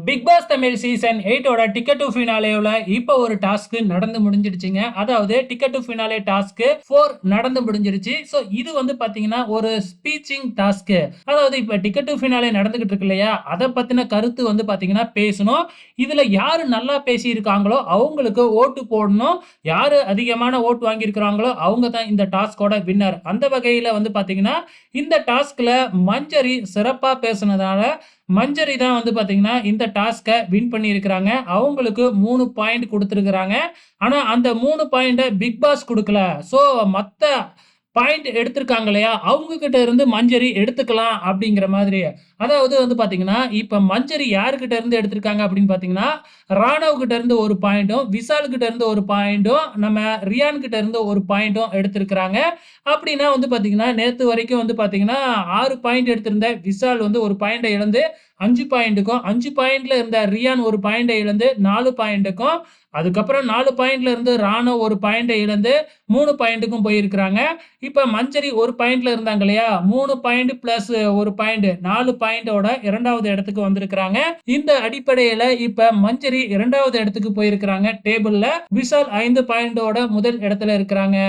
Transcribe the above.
Big pass Tamil season 8 ஓட ticket to ஃபினாலேல இப்போ ஒரு டாஸ்க் நடந்து முடிஞ்சிடுச்சுங்க. அதாவது டிக்கெட் டு ஃபினாலே டாஸ்க் 4 நடந்து முடிஞ்சிருச்சு. சோ இது வந்து பாத்தீங்கன்னா ஒரு ஸ்பீச்சிங் டாஸ்க். அதாவது இப்ப டிக்கெட் டு ஃபினாலே நடந்துகிட்டு இருக்கு இல்லையா? அத பத்தின கருத்து வந்து பாத்தீங்கன்னா பேசணும். இதுல யாரு நல்லா பேசி இருக்காங்களோ அவங்களுக்கு ஓட்டு போடணும். யாரு அதிகமான ஓட்டு வாங்கி இருக்கிறாங்களோ அவங்க தான் இந்த டாஸ்கோட வின்னர். அந்த வகையில வந்து பாத்தீங்கன்னா இந்த டாஸ்க்ல மஞ்சரி சிறப்பா பேசுனதால மஞ்சரி தான் வந்து பாத்தீங்கன்னா இந்த டாஸ்க வின் பண்ணியிருக்கிறாங்க. அவங்களுக்கு 3 பாயிண்ட் குடுத்திருக்கிறாங்க. ஆனா அந்த 3 பாயிண்ட்ட பிக் பாஸ் குடுக்கல. சோ மத்த பாயிண்ட் எடுத்திருக்காங்க இல்லையா? அவங்க கிட்ட இருந்து மஞ்சரி எடுத்துக்கலாம் அப்படிங்கிற மாதிரி. அதாவது வந்து பாத்தீங்கன்னா, இப்ப மஞ்சரி யார்கிட்ட இருந்து எடுத்திருக்காங்க அப்படின்னு பாத்தீங்கன்னா, ராணவ் கிட்ட இருந்து 1 பாயிண்ட்டும், விஷால் கிட்ட இருந்து 1 பாயிண்ட்டும், நம்ம ரியான் கிட்ட இருந்து 1 பாயிண்ட்டும் எடுத்திருக்கிறாங்க. அப்படின்னா வந்து பாத்தீங்கன்னா, நேத்து வரைக்கும் வந்து பாத்தீங்கன்னா 6 பாயிண்ட் எடுத்திருந்த விஷால் வந்து 1 பாயிண்ட்ட இழந்து 5 பாயிண்ட்டுக்கும், 5 பாயிண்ட்ல இருந்த ரியான் 1 பாயிண்ட்ட இழந்து 4 பாயிண்ட்டுக்கும், அதுக்கப்புறம் 4 பாயிண்ட்ல இருந்து ராணவ் 1 பாயிண்ட்ட இழந்து 3 பாயிண்ட்டுக்கும் போயிருக்கிறாங்க. இப்ப மஞ்சரி 1 பாயிண்ட்ல இருந்தாங்க இல்லையா? 3 பாயிண்ட் பிளஸ் 1 பாயிண்ட் 4 பாயிண்டோட 2வது இடத்துக்கு வந்திருக்கிறாங்க. இந்த அடிப்படையில இப்ப மஞ்சரி 2வது இடத்துக்கு போயிருக்கிறாங்க டேபிள்ல. விஷால் 5 பாயிண்டோட முதல் இடத்துல இருக்கிறாங்க.